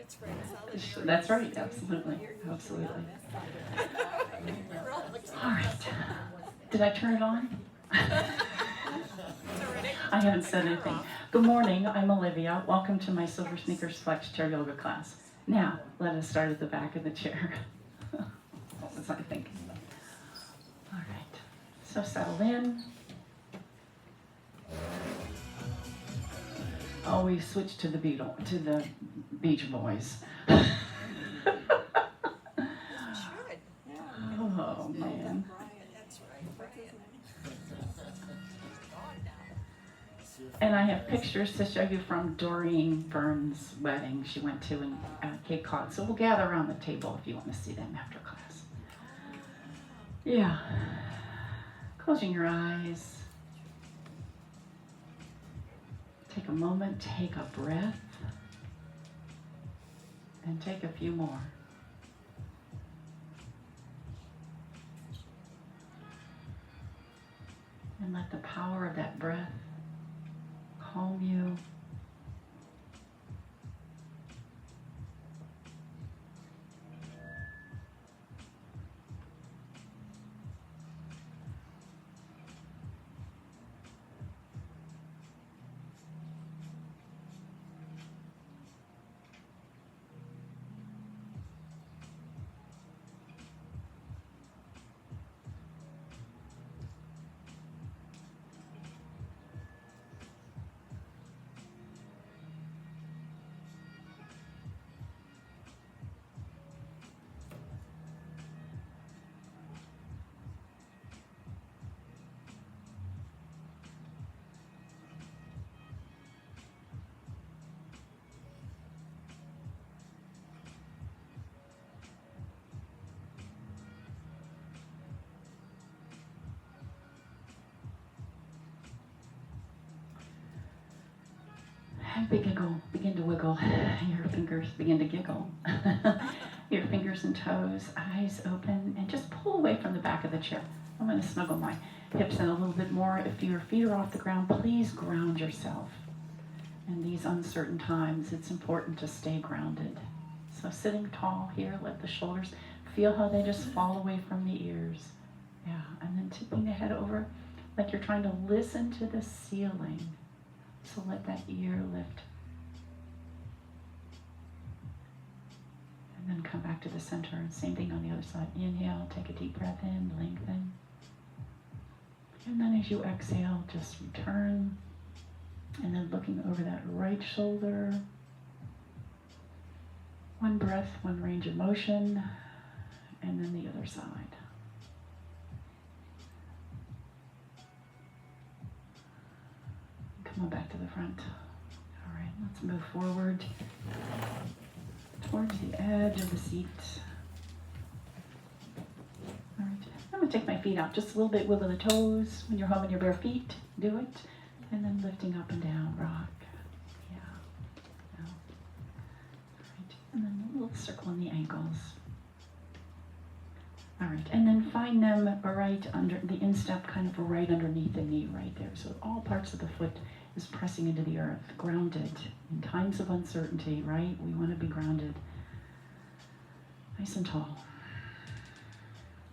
That's right, absolutely, absolutely. All right. Did I turn it on? I haven't said anything. Good morning, I'm Olivia. Welcome to my SilverSneakers Flex chair yoga class. Now, let us start at the back of the chair. What was I thinking? All right, so settle in. Oh, we switched to the Beach Boys. Oh, man. And I have pictures to show you from Doreen Burns' wedding she went to in Cape Cod. So we'll gather around the table if you want to see them after class. Yeah. Closing your eyes. Take a moment, take a breath, and take a few more. And let the power of that breath calm you. And begin to wiggle. Your fingers begin to giggle. Your fingers and toes, eyes open, and just pull away from the back of the chair. I'm going to snuggle my hips in a little bit more. If your feet are off the ground, please ground yourself. In these uncertain times, it's important to stay grounded. So sitting tall here, let the shoulders, feel how they just fall away from the ears. Yeah, and then tipping the head over like you're trying to listen to the ceiling. So let that ear lift. And then come back to the center. And same thing on the other side. Inhale, take a deep breath in, lengthen. And then as you exhale, just return. And then looking over that right shoulder. One breath, one range of motion. And then the other side. Come on back to the front. All right, let's move forward towards the edge of the seat. All right, I'm going to take my feet out just a little bit, wiggle the toes. When you're home in your bare feet, do it. And then lifting up and down, rock. Yeah. All right, and then a little circle in the ankles. All right, and then find them right under the instep, kind of right underneath the knee right there. So all parts of the foot is pressing into the earth, grounded. In times of uncertainty, right? We want to be grounded. Nice and tall.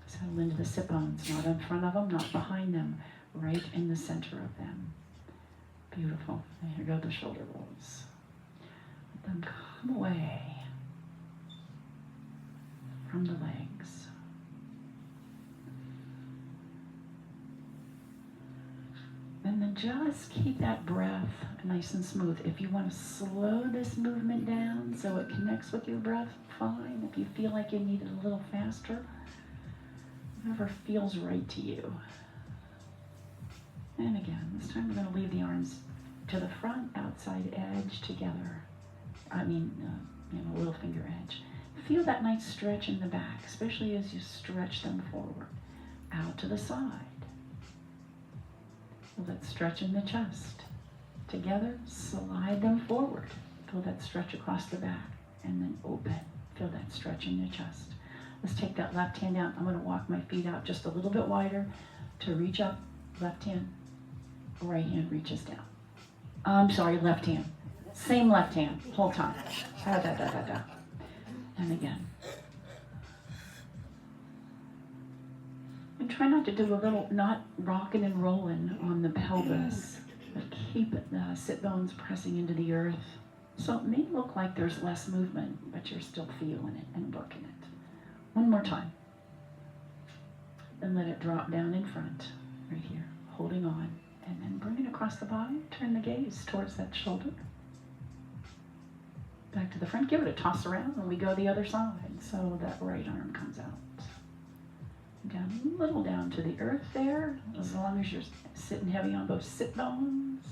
Settle into the sit bones, not in front of them, not behind them, right in the center of them. Beautiful. And here go the shoulder rolls. Let them come away from the legs. And then just keep that breath nice and smooth. If you want to slow this movement down so it connects with your breath, fine. If you feel like you need it a little faster, whatever feels right to you. And again, this time we're going to leave the arms to the front, outside edge together. Little finger edge. Feel that nice stretch in the back, especially as you stretch them forward. Out to the side. Feel that stretch in the chest. Together, slide them forward. Feel that stretch across the back. And then open. Feel that stretch in your chest. Let's take that left hand out. I'm going to walk my feet out just a little bit wider to reach up. Left hand, right hand reaches down. I'm sorry, left hand. Same left hand, whole time. Da, da, da, da, da. And again. And try not to do a little, not rocking and rolling on the pelvis, but keep the sit bones pressing into the earth. So it may look like there's less movement, but you're still feeling it and working it. One more time. And let it drop down in front, right here, holding on. And then bring it across the body. Turn the gaze towards that shoulder. Back to the front. Give it a toss around and we go the other side. So that right arm comes out. Down a little down to the earth there, as long as you're sitting heavy on both sit bones.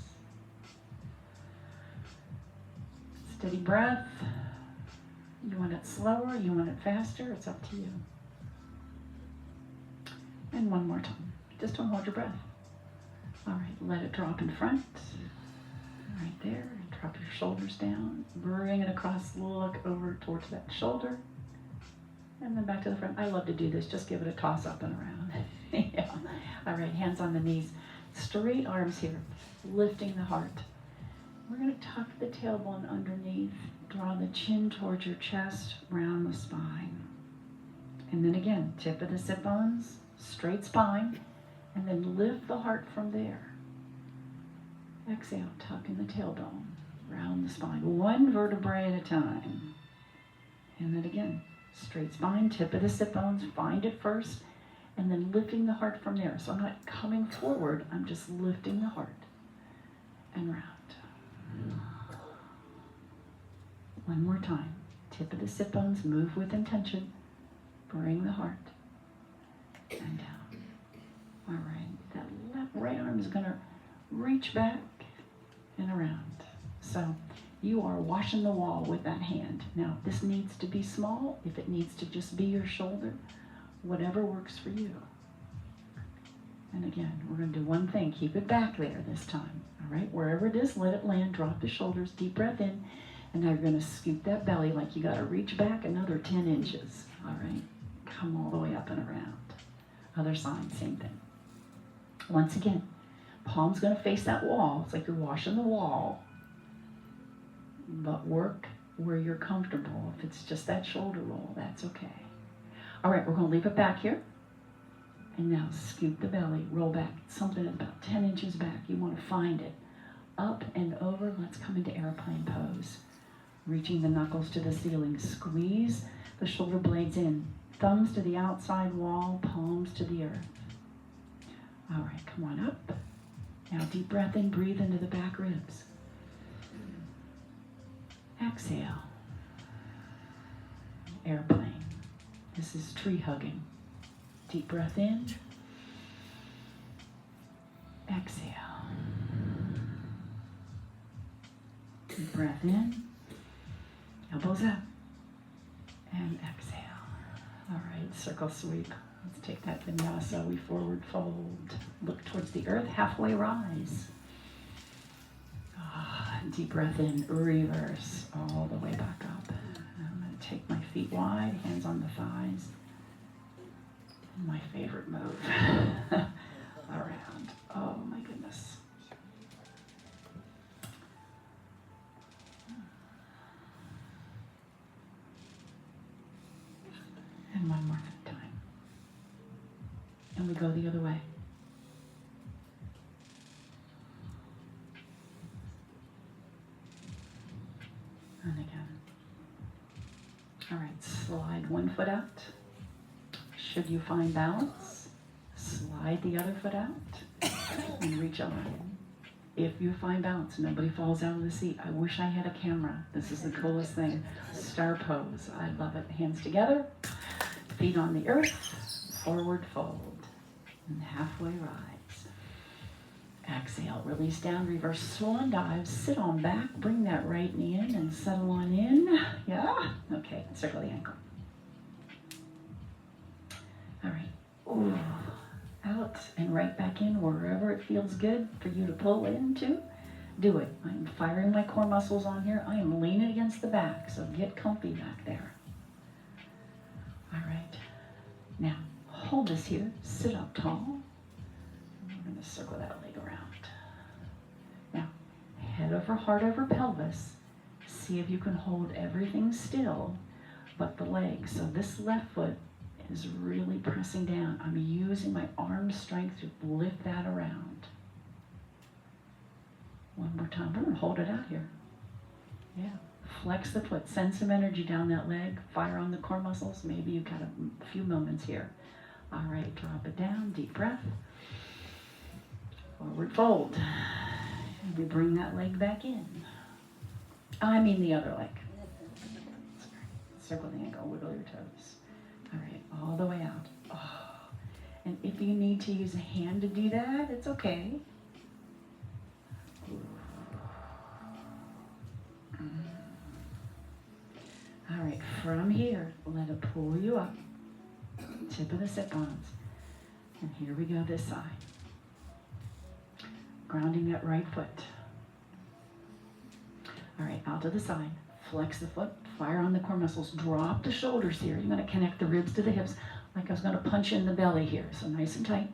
Steady breath. You want it slower, you want it faster, it's up to you. And one more time. Just don't hold your breath. All right, let it drop in front. Right there. Drop your shoulders down. Bring it across, look over towards that shoulder. And then back to the front. I love to do this. Just give it a toss up and around. Yeah. All right, hands on the knees. Straight arms here. Lifting the heart. We're going to tuck the tailbone underneath. Draw the chin towards your chest, round the spine. And then again, tip of the sit bones, straight spine. And then lift the heart from there. Exhale, tuck in the tailbone, round the spine. One vertebrae at a time. And then again, straight spine, tip of the sit bones, find it first, and then lifting the heart from there. So I'm not coming forward, I'm just lifting the heart and round. One more time. Tip of the sit bones, move with intention. Bring the heart and down. All right, that right arm is going to reach back and around. So you are washing the wall with that hand. Now, this needs to be small. If it needs to just be your shoulder, whatever works for you. And again, we're going to do one thing. Keep it back there this time. All right, wherever it is, let it land. Drop the shoulders, deep breath in. And now you're going to scoop that belly like you got to reach back another 10 inches. All right, come all the way up and around. Other side, same thing. Once again, palm's going to face that wall. It's like you're washing the wall. But work where you're comfortable. If it's just that shoulder roll, that's okay. All right, we're going to leave it back here. And now scoop the belly, roll back. Something about 10 inches back. You want to find it. Up and over. Let's come into airplane pose. Reaching the knuckles to the ceiling. Squeeze the shoulder blades in. Thumbs to the outside wall, palms to the earth. All right, come on up. Now deep breath in, breathe into the back ribs. Exhale. Airplane. This is tree hugging. Deep breath in. Exhale. Deep breath in. Elbows up. And exhale. All right, circle sweep. Let's take that vinyasa. We forward fold. Look towards the earth. Halfway rise. Deep breath in. Reverse all the way back up. I'm going to take my feet wide, hands on the thighs. My favorite move. Around. Oh my goodness. And one more time. And we go the other way. And again. All right, slide one foot out. Should you find balance, slide the other foot out and reach on. If you find balance, nobody falls out of the seat. I wish I had a camera. This is the coolest thing. Star pose. I love it. Hands together, feet on the earth, forward fold, and halfway rise. Exhale, release down, reverse swan dive, sit on back, bring that right knee in and settle on in. Yeah? Okay, circle the ankle. All right. Ooh. Out and right back in wherever it feels good for you to pull into. Do it. I'm firing my core muscles on here. I am leaning against the back, so get comfy back there. All right. Now, hold this here. Sit up tall. We're going to circle that leg around. Now, head over heart over pelvis. See if you can hold everything still but the legs. So this left foot is really pressing down. I'm using my arm strength to lift that around. One more time. We're going to hold it out here. Yeah. Flex the foot. Send some energy down that leg. Fire on the core muscles. Maybe you've got a few moments here. All right. Drop it down. Deep breath. Forward fold. And we bring that leg back in. I mean the other leg. Circle the ankle. Wiggle your toes. All right. All the way out. Oh. And if you need to use a hand to do that, it's okay. All right, from here, let it pull you up, tip of the sit bones. And here we go this side. Grounding that right foot. All right, out to the side. Flex the foot, fire on the core muscles. Drop the shoulders here. You're going to connect the ribs to the hips like I was going to punch in the belly here. So nice and tight.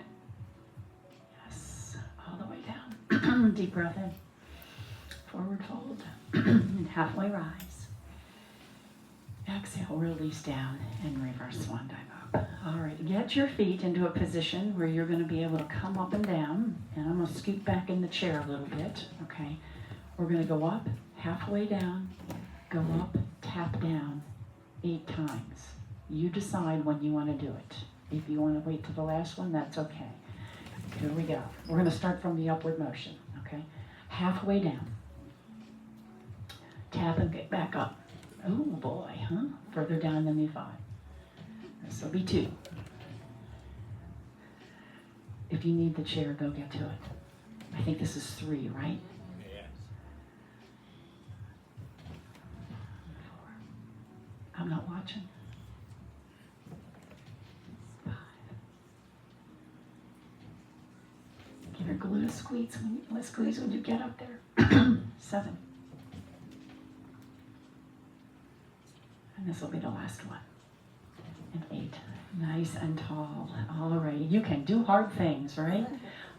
Yes, all the way down. Deep breath in. Forward fold. And halfway rise. Exhale, release down, and reverse swan dive up. All right, get your feet into a position where you're going to be able to come up and down. And I'm going to scoot back in the chair a little bit, okay? We're going to go up, halfway down, go up, tap down 8 times. You decide when you want to do it. If you want to wait till the last one, that's okay. Here we go. We're going to start from the upward motion, okay? Halfway down. Tap and get back up. Oh boy, huh? Further down than the 5. This will be 2. If you need the chair, go get to it. I think this is 3, right? Yes. 4. I'm not watching. 5. Give your glute a squeeze when you get up there. 7. And this will be the last one. And 8. Nice and tall. All right. You can do hard things, right?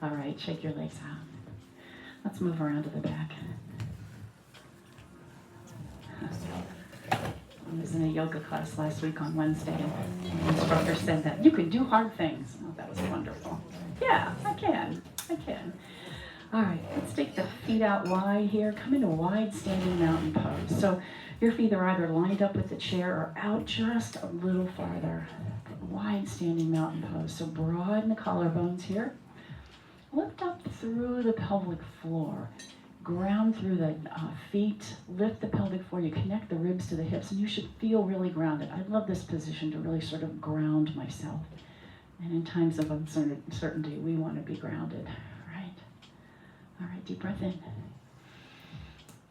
All right. Shake your legs out. Let's move around to the back. I was in a yoga class last week on Wednesday, and the instructor said that you can do hard things. Oh, that was wonderful. Yeah, I can. All right. Let's take the feet out wide here. Come into a wide standing mountain pose. So your feet are either lined up with the chair or out just a little farther. Wide standing mountain pose. So broaden the collarbones here. Lift up through the pelvic floor. Ground through the feet. Lift the pelvic floor. You connect the ribs to the hips, and you should feel really grounded. I love this position to really sort of ground myself. And in times of uncertainty, we want to be grounded, right? All right, deep breath in.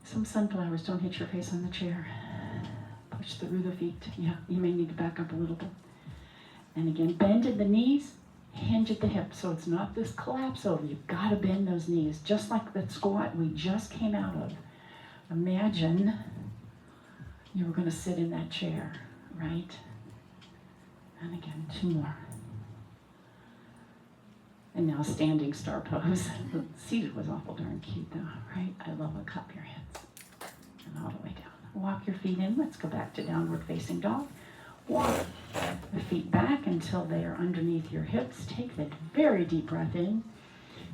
Some sunflowers, don't hit your face on the chair. Push through the feet. Yeah, you may need to back up a little bit. And again, bend at the knees, hinge at the hips. So it's not this collapse over. You've got to bend those knees, just like that squat we just came out of. Imagine you were going to sit in that chair, right? And again, 2 more. And now standing star pose. The seated was awful darn cute though, right? I love a cup your hands. And all the way down. Walk your feet in. Let's go back to downward facing dog. Walk the feet back until they are underneath your hips. Take that very deep breath in.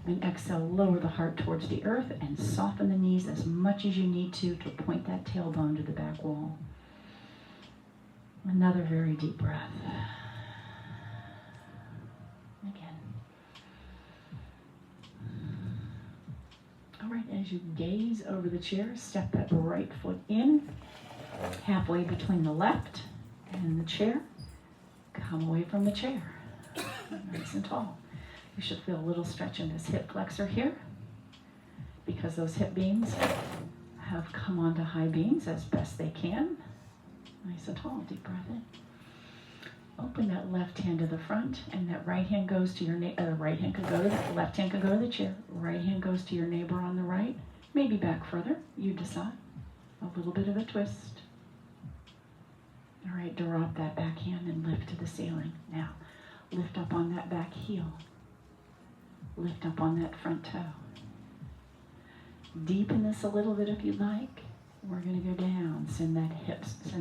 And exhale, lower the heart towards the earth and soften the knees as much as you need to point that tailbone to the back wall. Another very deep breath. Again. All right, as you gaze over the chair, step that right foot in, halfway between the left and the chair. Come away from the chair, nice and tall. You should feel a little stretch in this hip flexor here, because those hip beams have come onto high beams as best they can. Nice and tall, deep breath in. Open that left hand to the front, and that right hand goes to your right hand could go to the left hand could go to the chair. Right hand goes to your neighbor on the right. Maybe back further. You decide. A little bit of a twist. All right, drop that back hand and lift to the ceiling. Now, lift up on that back heel. Lift up on that front toe. Deepen this a little bit if you'd like. We're going to go down. Send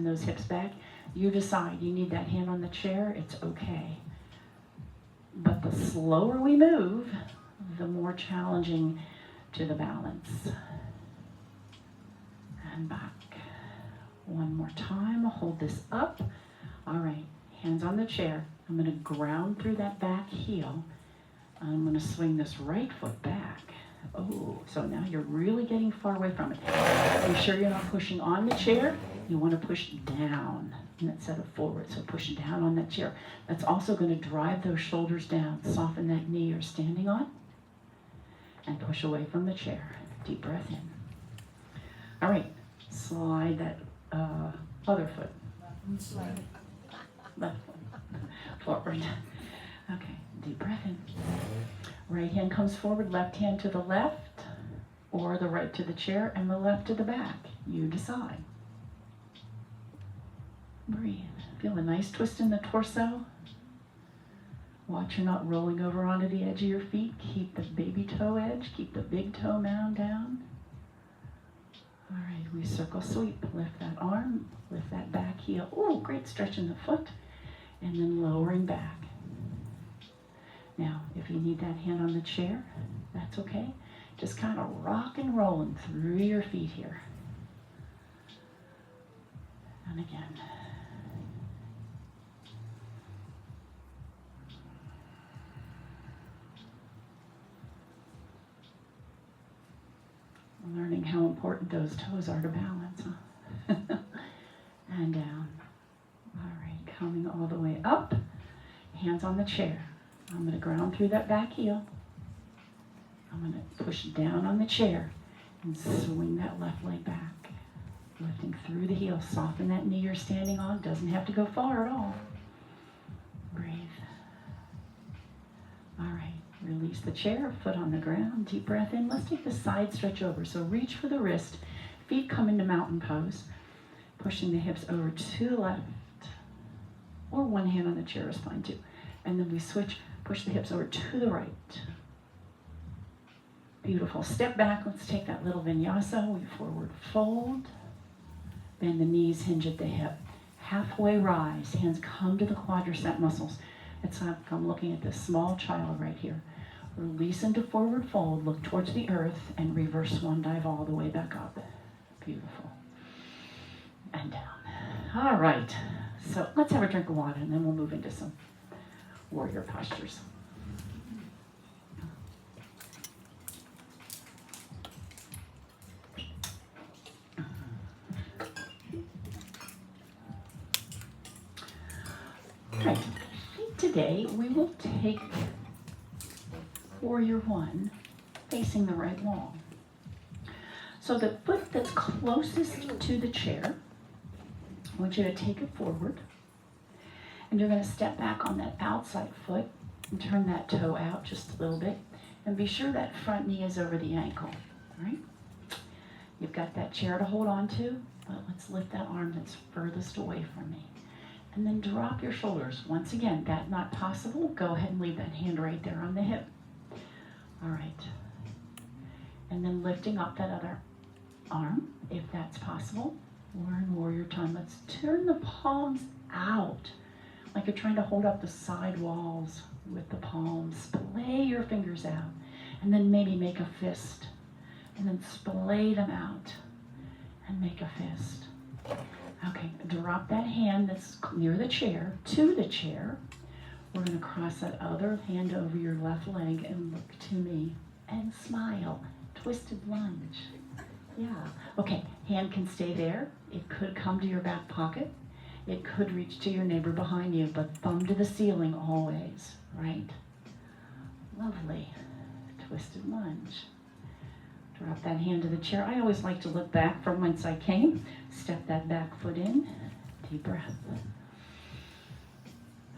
those hips back. You decide. You need that hand on the chair, it's okay. But the slower we move, the more challenging to the balance. And back. One more time. Hold this up. All right. Hands on the chair. I'm going to ground through that back heel. I'm going to swing this right foot back. Oh, so now you're really getting far away from it. Be sure you're not pushing on the chair. You want to push down instead of forward. So push down on that chair. That's also going to drive those shoulders down. Soften that knee you're standing on. And push away from the chair. Deep breath in. All right. Slide that other foot. Left foot. Forward. Okay. Deep breath in. Right hand comes forward, left hand to the left, or the right to the chair, and the left to the back. You decide. Breathe. Feel a nice twist in the torso. Watch you're not rolling over onto the edge of your feet. Keep the baby toe edge. Keep the big toe mound down. All right, we circle sweep. Lift that arm, lift that back heel. Oh, great stretch in the foot. And then lowering back. Now, if you need that hand on the chair, that's okay. Just kind of rock and rolling through your feet here. And again. Learning how important those toes are to balance, huh? And down. All right, coming all the way up. Hands on the chair. I'm going to ground through that back heel. I'm going to push down on the chair and swing that left leg back. Lifting through the heel. Soften that knee you're standing on. Doesn't have to go far at all. Breathe. All right. Release the chair. Foot on the ground. Deep breath in. Let's take the side stretch over. So reach for the wrist. Feet come into mountain pose. Pushing the hips over to the left. Or one hand on the chair is fine too. And then we switch. Push the hips over to the right. Beautiful. Step back. Let's take that little vinyasa. We forward fold. Bend the knees, hinge at the hip. Halfway rise. Hands come to the quadricep muscles. It's like I'm looking at this small child right here. Release into forward fold. Look towards the earth and reverse swan dive all the way back up. Beautiful. And down. All right. So let's have a drink of water and then we'll move into some warrior postures. Right. Today we will take warrior one facing the right wall. So the foot that's closest to the chair, I want you to take it forward. And you're going to step back on that outside foot and turn that toe out just a little bit. And be sure that front knee is over the ankle, all right? You've got that chair to hold on to, but let's lift that arm that's furthest away from me. And then drop your shoulders. Once again, that's not possible. Go ahead and leave that hand right there on the hip. All right. And then lifting up that other arm, if that's possible. We're in warrior time. Let's turn the palms out. Like you're trying to hold up the side walls with the palms. Splay your fingers out. And then maybe make a fist. And then splay them out. And make a fist. Okay, drop that hand that's near the chair to the chair. We're going to cross that other hand over your left leg and look to me. And smile. Twisted lunge. Yeah. Okay, hand can stay there. It could come to your back pocket. It could reach to your neighbor behind you, but thumb to the ceiling always, right? Lovely. Twisted lunge. Drop that hand to the chair. I always like to look back from whence I came. Step that back foot in. Deep breath.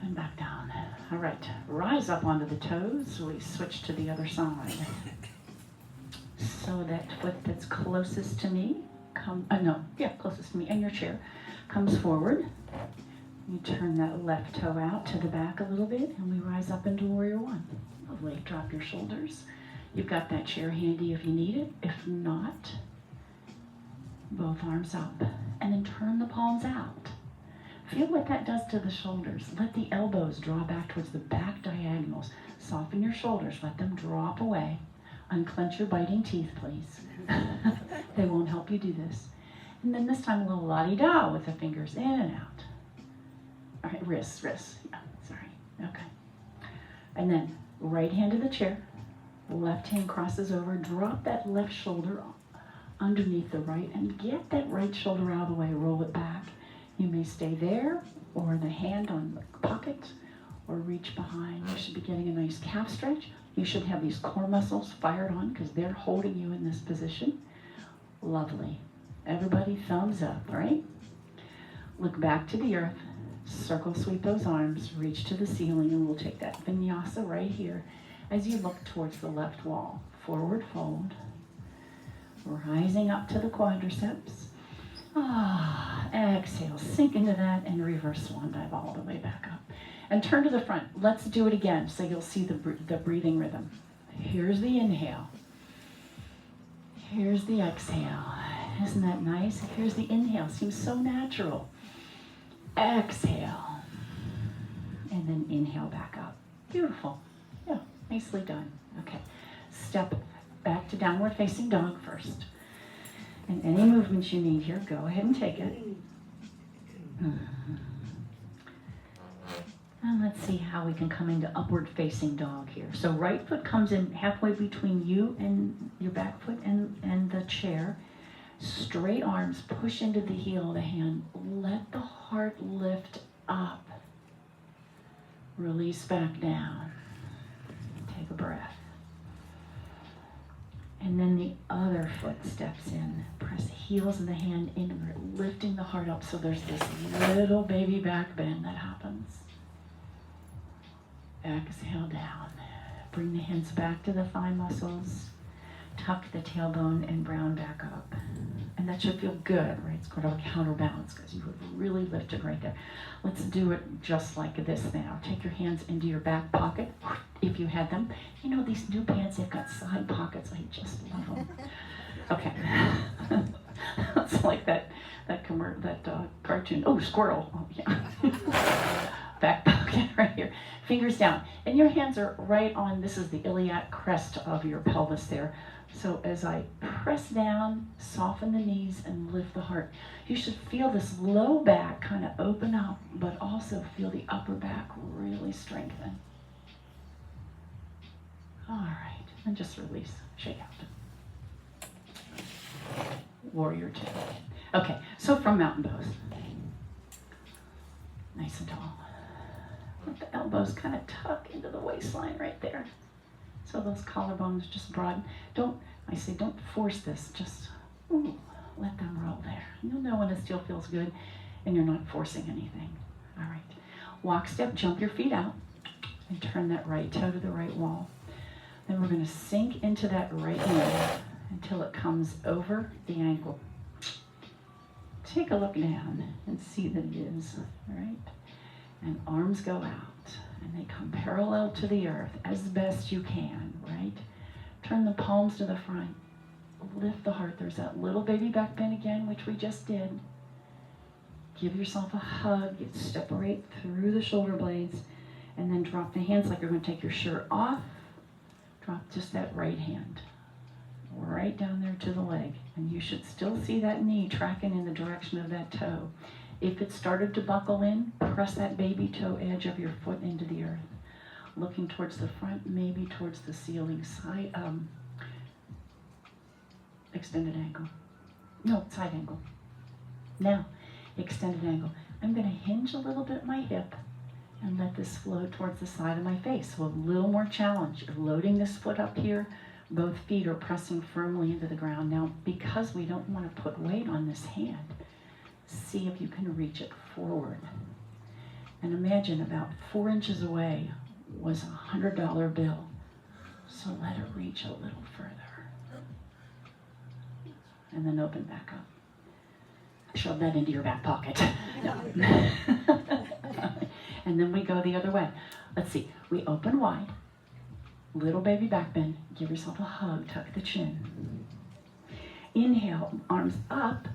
And back down. All right. Rise up onto the toes. We switch to the other side. So that foot that's closest to me, closest to me and your chair, comes forward. You turn that left toe out to the back a little bit, and we rise up into warrior one. Lovely. Drop your shoulders. You've got that chair handy if you need it. If not, both arms up. And then turn the palms out. Feel what that does to the shoulders. Let the elbows draw back towards the back diagonals. Soften your shoulders. Let them drop away. Unclench your biting teeth, please. They won't help you do this. And then this time a little la-di-da with the fingers in and out. All right, wrists. Yeah, sorry. Okay. And then right hand to the chair. Left hand crosses over. Drop that left shoulder underneath the right and get that right shoulder out of the way. Roll it back. You may stay there or the hand on the pocket or reach behind. You should be getting a nice calf stretch. You should have these core muscles fired on because they're holding you in this position. Lovely. Everybody thumbs up, right? Look back to the earth. Circle sweep those arms. Reach to the ceiling and we'll take that vinyasa right here as you look towards the left wall. Forward fold. Rising up to the quadriceps. Exhale, sink into that and reverse swan dive all the way back up. And turn to the front. Let's do it again so you'll see the breathing rhythm. Here's the inhale. Here's the exhale. Isn't that nice? Here's the inhale. Seems so natural. Exhale. And then inhale back up. Beautiful. Yeah, nicely done. Okay. Step back to downward facing dog first. And any movements you need here, go ahead and take it. And let's see how we can come into upward facing dog here. So right foot comes in halfway between you and your back foot and the chair. Straight arms, push into the heel of the hand. Let the heart lift up. Release back down. Take a breath. And then the other foot steps in. Press heels of the hand inward, lifting the heart up so there's this little baby back bend that happens. Exhale down. Bring the hands back to the thigh muscles. Tuck the tailbone and brown back up. And that should feel good, right? It's kind of a counterbalance because you have really lifted right there. Let's do it just like this now. Take your hands into your back pocket if you had them. You know, these new pants, they've got side pockets. I just love them. Okay. It's like that cartoon. Oh, squirrel. Oh, yeah. Back pocket right here. Fingers down. And your hands are right on, this is the iliac crest of your pelvis there. So as I press down, soften the knees and lift the heart. You should feel this low back kind of open up, but also feel the upper back really strengthen. All right, and just release, shake out. Warrior two. Okay, so from mountain pose. Nice and tall. Let the elbows kind of tuck into the waistline right there. So those collarbones just broaden. Don't force this, just let them roll there. You'll know when it still feels good and you're not forcing anything. All right. Walk step, jump your feet out and turn that right toe to the right wall. Then we're going to sink into that right knee until it comes over the ankle. Take a look down and see that it is, all right? And arms go out and they come parallel to the earth as best you can, right? Turn the palms to the front. Lift the heart. There's that little baby back bend again, which we just did. Give yourself a hug. Step right through the shoulder blades and then drop the hands like you're going to take your shirt off. Drop just that right hand right down there to the leg. And you should still see that knee tracking in the direction of that toe. If it started to buckle in, press that baby toe edge of your foot into the earth. Looking towards the front, maybe towards the ceiling side, extended angle. No, side angle. Now, extended angle. I'm going to hinge a little bit my hip and let this flow towards the side of my face. So a little more challenge. You're loading this foot up here. Both feet are pressing firmly into the ground. Now, because we don't want to put weight on this hand, see if you can reach it forward. And imagine about 4 inches away was a $100 bill. So let it reach a little further. And then open back up. Shove that into your back pocket. No. And then we go the other way. Let's see. We open wide. Little baby back bend. Give yourself a hug. Tuck the chin. Inhale, arms up.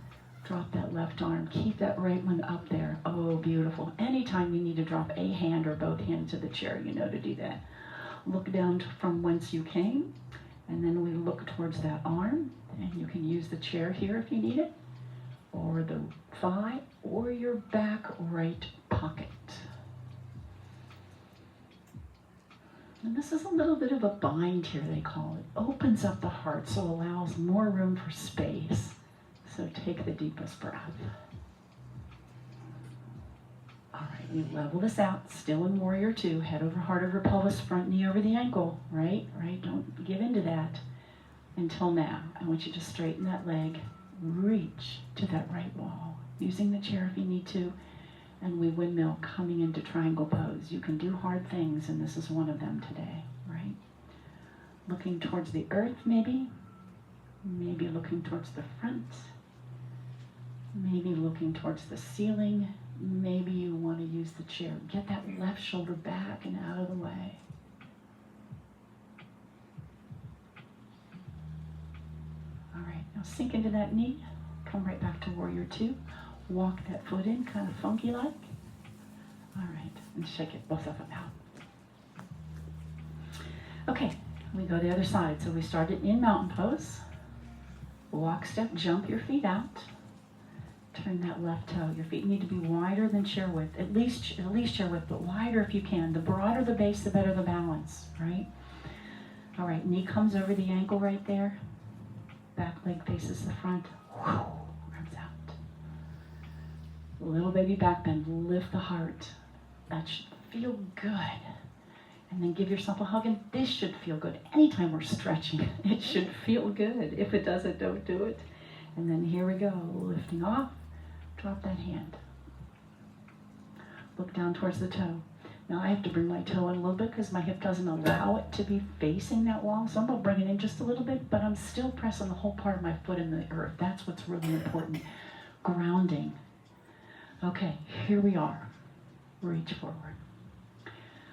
Drop that left arm. Keep that right one up there. Oh, beautiful. Anytime you need to drop a hand or both hands to the chair, you know to do that. Look down from whence you came, and then we look towards that arm, and you can use the chair here if you need it, or the thigh, or your back right pocket. And this is a little bit of a bind here, they call it. Opens up the heart, so allows more room for space. So take the deepest breath. All right, we level this out. Still in warrior two. Head over heart over pelvis, front knee over the ankle. Right? Don't give into that until now. I want you to straighten that leg. Reach to that right wall. Using the chair if you need to. And we windmill coming into triangle pose. You can do hard things, and this is one of them today. Right? Looking towards the earth, maybe. Maybe looking towards the front. Maybe looking towards the ceiling. Maybe you want to use the chair. Get that left shoulder back and out of the way. All right, now sink into that knee. Come right back to warrior two. Walk that foot in, kind of funky like. All right, and shake it both of them out. Okay, we go the other side. So we started in mountain pose. Walk, step, jump your feet out. Turn that left toe. Your feet need to be wider than chair width. At least chair width, but wider if you can. The broader the base, the better the balance, right? All right, knee comes over the ankle right there. Back leg faces the front. Arms out. Little baby back bend. Lift the heart. That should feel good. And then give yourself a hug, and this should feel good. Anytime we're stretching, it should feel good. If it doesn't, don't do it. And then here we go, lifting off. Drop that hand. Look down towards the toe. Now I have to bring my toe in a little bit because my hip doesn't allow it to be facing that wall. So I'm going to bring it in just a little bit, but I'm still pressing the whole part of my foot in the earth. That's what's really important. Grounding. Okay, here we are. Reach forward.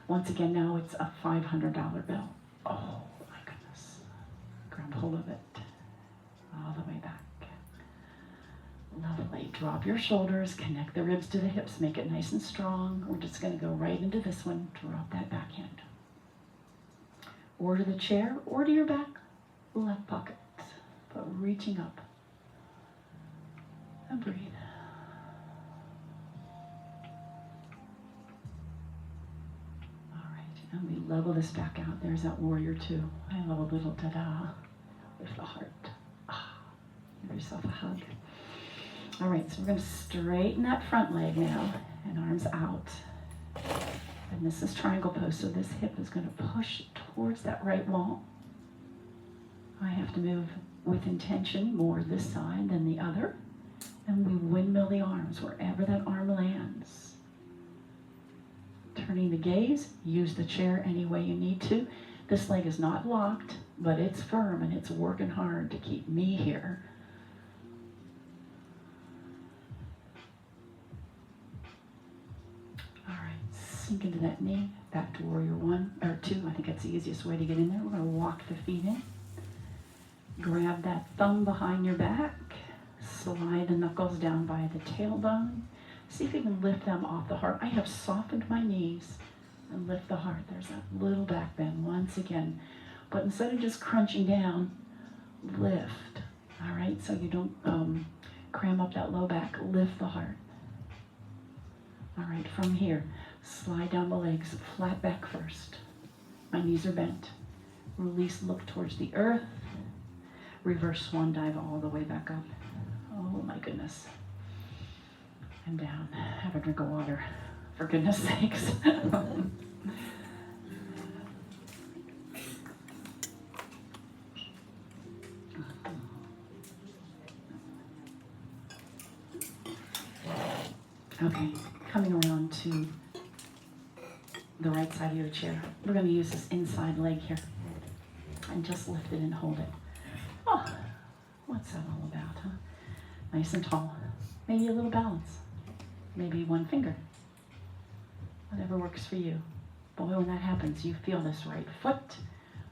Once again, now it's a $500 bill. Oh my goodness. Grab hold of it. All the way back. Lovely. Drop your shoulders, connect the ribs to the hips, make it nice and strong. We're just going to go right into this one. Drop that backhand. Or to the chair, or to your back left pocket. But reaching up. And breathe. All right. And we level this back out. There's that warrior two. I love a little ta-da. Lift the heart. Give yourself a hug. All right, so we're going to straighten that front leg now and arms out. And this is triangle pose, so this hip is going to push towards that right wall. I have to move with intention more this side than the other. And we windmill the arms wherever that arm lands. Turning the gaze, use the chair any way you need to. This leg is not locked, but it's firm and it's working hard to keep me here. Sink into that knee, back to warrior one, or two. I think that's the easiest way to get in there. We're going to walk the feet in. Grab that thumb behind your back. Slide the knuckles down by the tailbone. See if you can lift them off the heart. I have softened my knees and lift the heart. There's that little back bend once again. But instead of just crunching down, lift. All right, so you don't cram up that low back. Lift the heart. All right, from here, slide down the legs, flat back first. My knees are bent. Release, look towards the earth. Reverse swan dive all the way back up. Oh my goodness. And down. Have a drink of water, for goodness sakes. Okay. Coming around to the right side of your chair. We're going to use this inside leg here and just lift it and hold it. Oh, what's that all about, huh? Nice and tall. Maybe a little balance. Maybe one finger. Whatever works for you. Boy, when that happens, you feel this right foot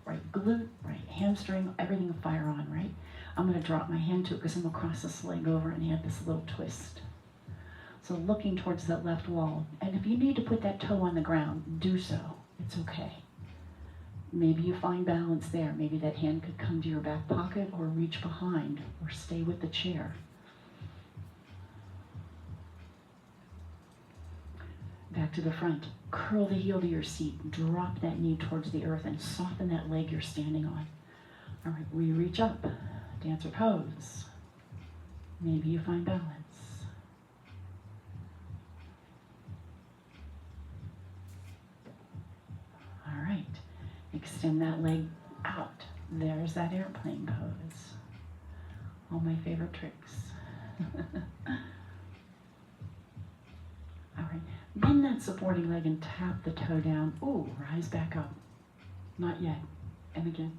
right glute, right hamstring, everything will fire on, right? I'm going to drop my hand to it because I'm going to cross this leg over and add this little twist. So looking towards that left wall. And if you need to put that toe on the ground, do so. It's okay. Maybe you find balance there. Maybe that hand could come to your back pocket or reach behind or stay with the chair. Back to the front. Curl the heel to your seat. Drop that knee towards the earth and soften that leg you're standing on. All right, we reach up. Dancer pose. Maybe you find balance. All right. Extend that leg out. There's that airplane pose. All my favorite tricks. All right. Bend that supporting leg and tap the toe down. Ooh, rise back up. Not yet. And again.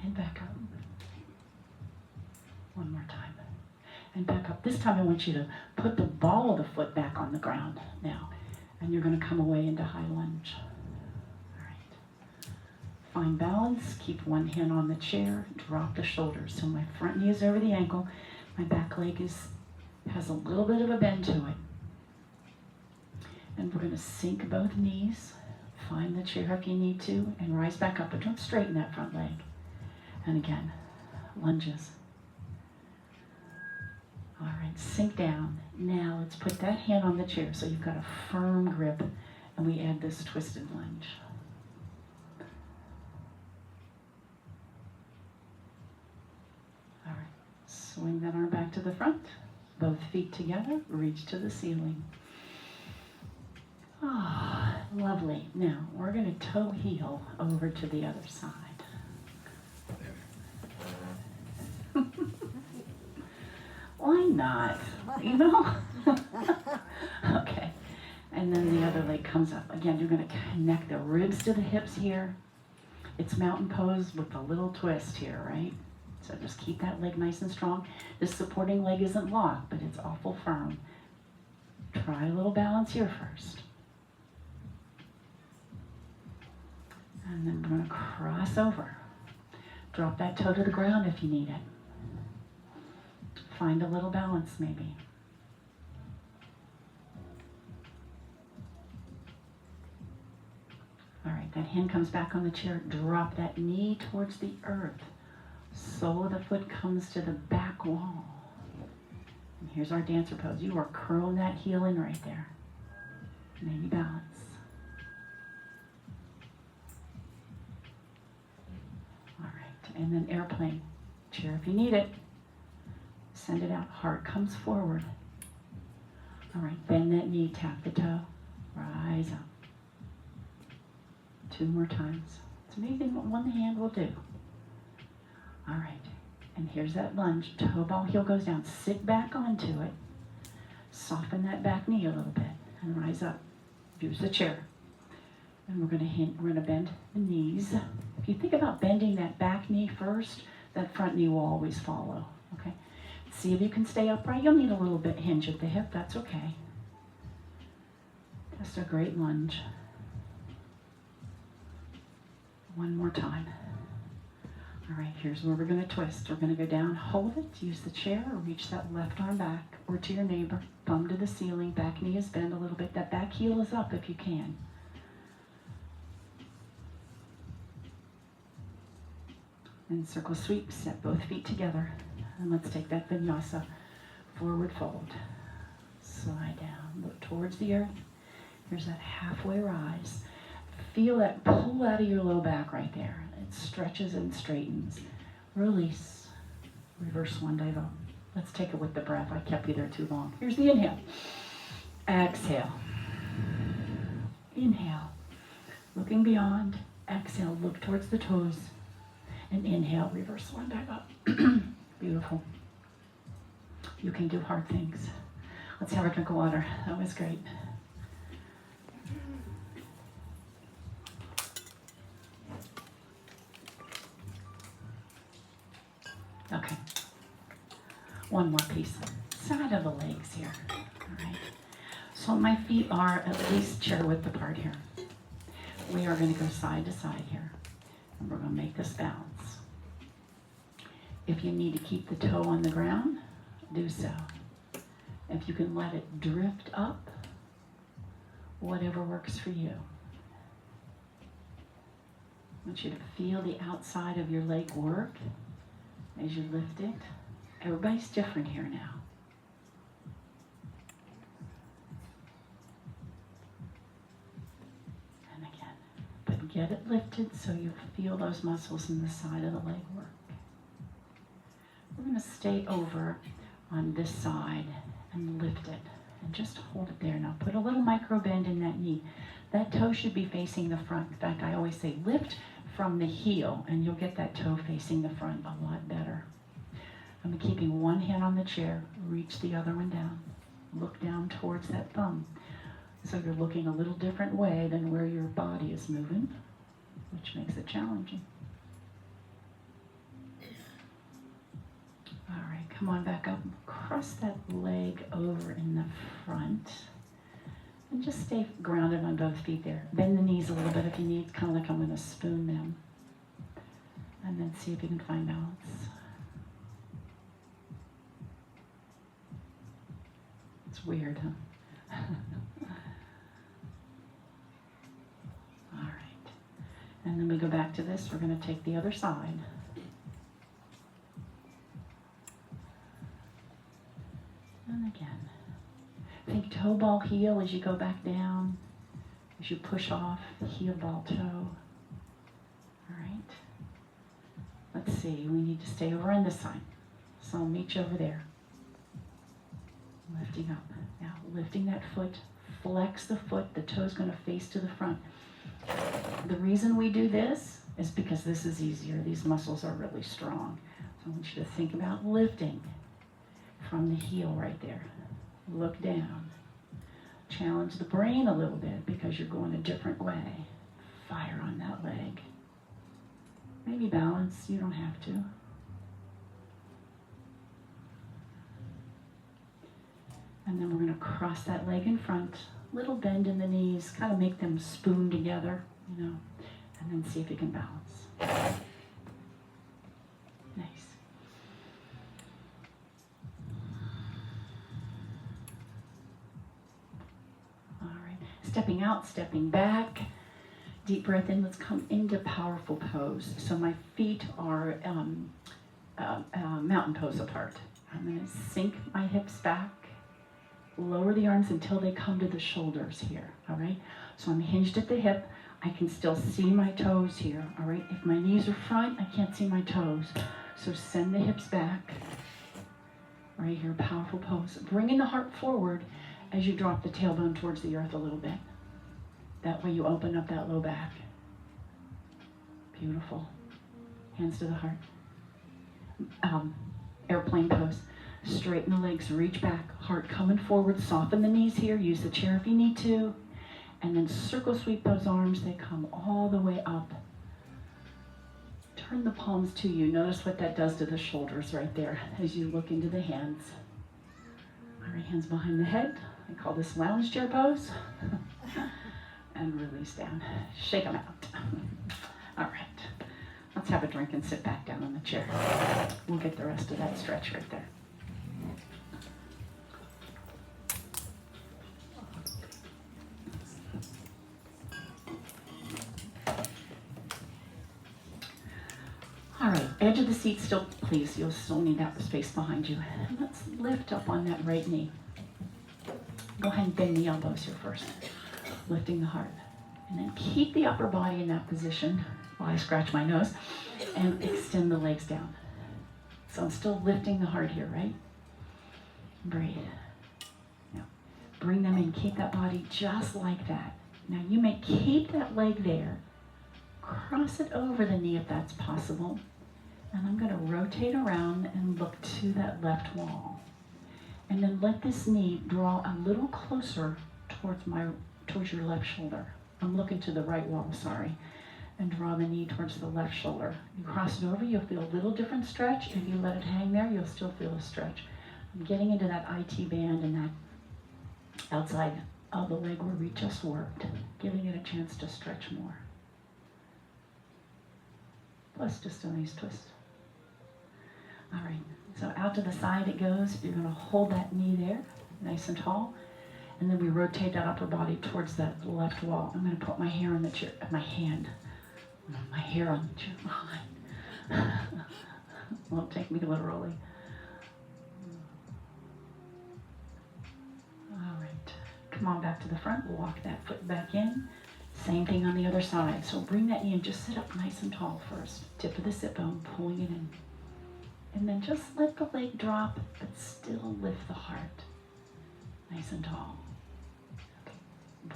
And back up. One more time. And back up. This time I want you to put the ball of the foot back on the ground now. And you're going to come away into high lunge. All right. Find balance. Keep one hand on the chair. Drop the shoulders. So my front knee is over the ankle. My back leg has a little bit of a bend to it. And we're going to sink both knees. Find the chair if you need to. And rise back up. But don't straighten that front leg. And again, lunges. All right, sink down. Now let's put that hand on the chair so you've got a firm grip, and we add this twisted lunge. All right, swing that arm back to the front. Both feet together, reach to the ceiling. Ah, oh, lovely. Now we're going to toe heel over to the other side. Why not? You know? Okay. And then the other leg comes up. Again, you're going to connect the ribs to the hips here. It's mountain pose with a little twist here, right? So just keep that leg nice and strong. This supporting leg isn't locked, but it's awful firm. Try a little balance here first. And then we're going to cross over. Drop that toe to the ground if you need it. Find a little balance, maybe. All right, that hand comes back on the chair. Drop that knee towards the earth. Sole of the foot comes to the back wall. And here's our dancer pose. You are curling that heel in right there. Maybe balance. All right, and then airplane. Chair if you need it. Send it out. Heart comes forward. All right, bend that knee, tap the toe. Rise up. 2 more times. It's amazing what one hand will do. All right, and here's that lunge. Toe ball, heel goes down. Sit back onto it. Soften that back knee a little bit and rise up. Use the chair. And we're going to bend the knees. If you think about bending that back knee first, that front knee will always follow. Okay. See if you can stay upright. You'll need a little bit hinge at the hip. That's okay. Just a great lunge. One more time. All right, here's where we're going to twist. We're going to go down, hold it, use the chair, or reach that left arm back, or to your neighbor, thumb to the ceiling, back knee is bent a little bit. That back heel is up if you can. And circle sweep, set both feet together. And let's take that vinyasa, forward fold. Slide down, look towards the earth. Here's that halfway rise. Feel that pull out of your low back right there. It stretches and straightens. Release. Reverse one dive up. Let's take it with the breath. I kept you there too long. Here's the inhale. Exhale. Inhale. Looking beyond. Exhale. Look towards the toes. And inhale. Reverse one dive up. Beautiful. You can do hard things. Let's have a drink of water. That was great. Okay. One more piece. Side of the legs here. All right. So my feet are at least chair width apart here. We are going to go side to side here. And we're going to make this bounce. If you need to keep the toe on the ground, do so. If you can let it drift up, whatever works for you. I want you to feel the outside of your leg work as you lift it. Everybody's different here now. And again, but get it lifted so you feel those muscles in the side of the leg work. We're going to stay over on this side and lift it. And just hold it there. Now put a little micro bend in that knee. That toe should be facing the front. In fact, I always say lift from the heel and you'll get that toe facing the front a lot better. I'm keeping one hand on the chair, reach the other one down. Look down towards that thumb. So you're looking a little different way than where your body is moving, which makes it challenging. All right, come on back up. Cross that leg over in the front. And just stay grounded on both feet there. Bend the knees a little bit if you need, kind of like I'm going to spoon them. And then see if you can find balance. It's weird, huh? All right. And then we go back to this. We're going to take the other side. And again. Think toe ball heel as you go back down. As you push off, heel ball toe. All right. Let's see. We need to stay over on this side. So I'll meet you over there. Lifting up. Now, lifting that foot. Flex the foot. The toe's going to face to the front. The reason we do this is because this is easier. These muscles are really strong. So I want you to think about lifting from the heel right there. Look down. Challenge the brain a little bit because you're going a different way. Fire on that leg. Maybe balance. You don't have to. And then we're going to cross that leg in front. Little bend in the knees. Kind of make them spoon together, you know. And then see if you can balance. Nice. All right. Stepping out, stepping back. Deep breath in. Let's come into powerful pose. So my feet are mountain pose apart. I'm going to sink my hips back. Lower the arms until they come to the shoulders here, all right? So I'm hinged at the hip. I can still see my toes here, all right? If my knees are front, I can't see my toes. So send the hips back. Right here, powerful pose. Bringing the heart forward as you drop the tailbone towards the earth a little bit. That way you open up that low back. Beautiful. Hands to the heart. Airplane pose. Straighten the legs, reach back, heart coming forward, soften the knees here, use the chair if you need to, and then circle sweep those arms, they come all the way up. Turn the palms to you, notice what that does to the shoulders right there as you look into the hands. All right, hands behind the head, I call this lounge chair pose, and release down, shake them out. All right, let's have a drink and sit back down on the chair. We'll get the rest of that stretch right there. All right, edge of the seat still, please, you'll still need that space behind you. And let's lift up on that right knee. Go ahead and bend the elbows here first, lifting the heart. And then keep the upper body in that position while I scratch my nose and extend the legs down. So I'm still lifting the heart here, right? Breathe. Now, bring them in, keep that body just like that. Now you may keep that leg there. Cross it over the knee if that's possible. And I'm going to rotate around and look to that left wall. And then let this knee draw a little closer towards your left shoulder. I'm looking to the right wall, sorry. And draw the knee towards the left shoulder. You cross it over, you'll feel a little different stretch. If you let it hang there, you'll still feel a stretch. I'm getting into that IT band and that outside of the leg where we just worked, giving it a chance to stretch more. plus just a nice twist. All right, so out to the side it goes. You're gonna hold that knee there, nice and tall. And then we rotate that upper body towards that left wall. I'm gonna put my hair on the chair, my hair on the chair. Won't take me literally. All right, come on back to the front. Walk that foot back in. Same thing on the other side. So bring that knee and just sit up nice and tall first. Tip of the sit bone, pulling it in. And then just let the leg drop, but still lift the heart. Nice and tall. Okay.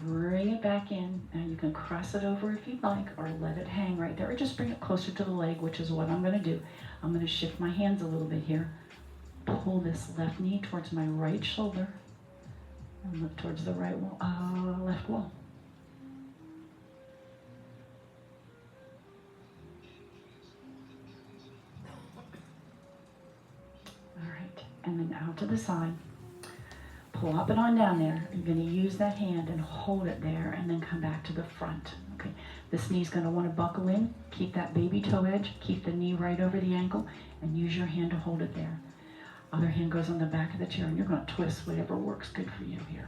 Bring it back in. Now you can cross it over if you'd like, or let it hang right there, or just bring it closer to the leg, which is what I'm gonna do. I'm gonna shift my hands a little bit here. Pull this left knee towards my right shoulder, and look towards the right wall, left wall. And then out to the side. Plop it on down there. You're going to use that hand and hold it there and then come back to the front. Okay. This knee's going to want to buckle in. Keep that baby toe edge. Keep the knee right over the ankle and use your hand to hold it there. Other hand goes on the back of the chair and you're going to twist whatever works good for you here.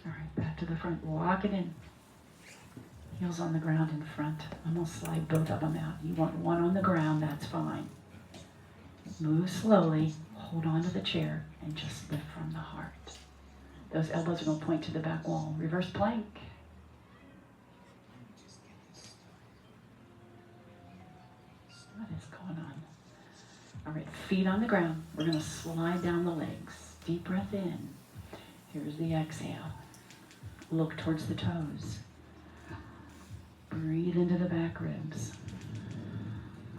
All right, back to the front. Walk it in. Heels on the ground in front. I'm going to slide both of them out. You want one on the ground, that's fine. Move slowly. Hold on to the chair and just lift from the heart. Those elbows are going to point to the back wall. Reverse plank. What is going on? All right, feet on the ground. We're going to slide down the legs. Deep breath in. Here's the exhale. Look towards the toes. Breathe into the back ribs.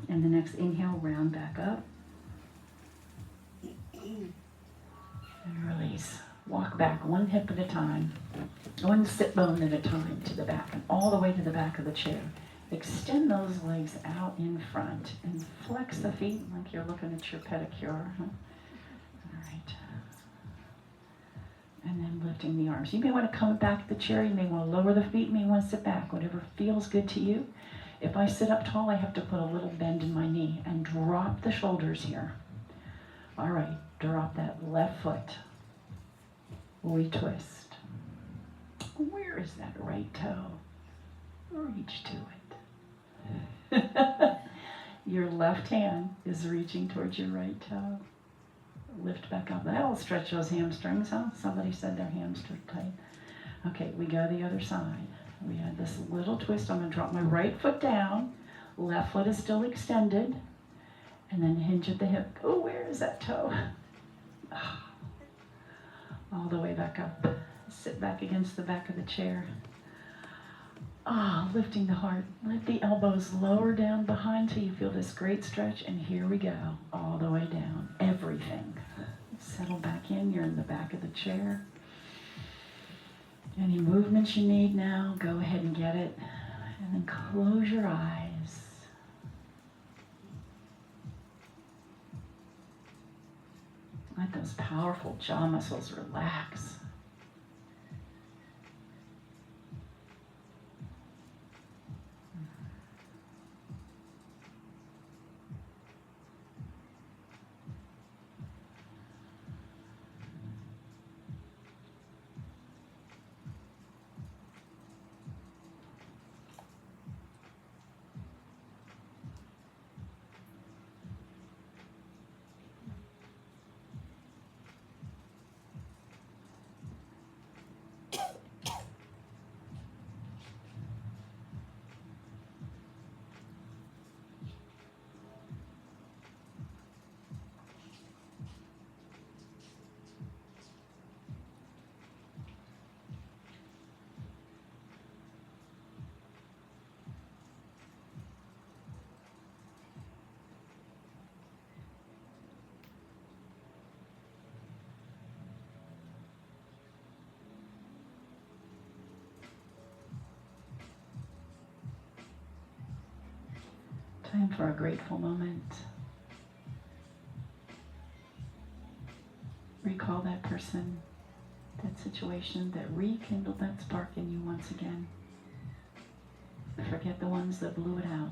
And the next inhale, round back up. And release. Walk back one hip at a time, one sit bone at a time to the back, and all the way to the back of the chair. Extend those legs out in front and flex the feet like you're looking at your pedicure. Huh? All right. And then lifting the arms. You may want to come back to the chair. You may want to lower the feet. You may want to sit back. Whatever feels good to you. If I sit up tall, I have to put a little bend in my knee and drop the shoulders here. All right. Drop that left foot. We twist. Where is that right toe? Reach to it. Your left hand is reaching towards your right toe. Lift back up. That'll stretch those hamstrings, huh? Somebody said their hamstrings tight. Okay, we go the other side. We had this little twist. I'm going to drop my right foot down. Left foot is still extended. And then hinge at the hip. Oh, where is that toe? All the way back up. Sit back against the back of the chair. Lifting the heart. Let the elbows lower down behind so you feel this great stretch. And here we go. All the way down. Everything. Settle back in. You're in the back of the chair. Any movements you need now, go ahead and get it. And then close your eyes. Let those powerful jaw muscles relax. Time for a grateful moment. recall that person, that situation that rekindled that spark in you once again. Forget the ones that blew it out.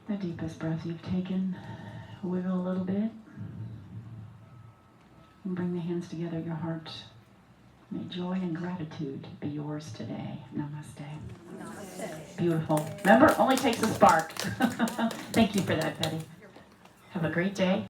The deepest breath you've taken. Wiggle a little bit. And bring the hands together, your heart. May joy and gratitude be yours today. Namaste. Namaste. Beautiful. Remember, it only takes a spark. Thank you for that, Betty. Have a great day.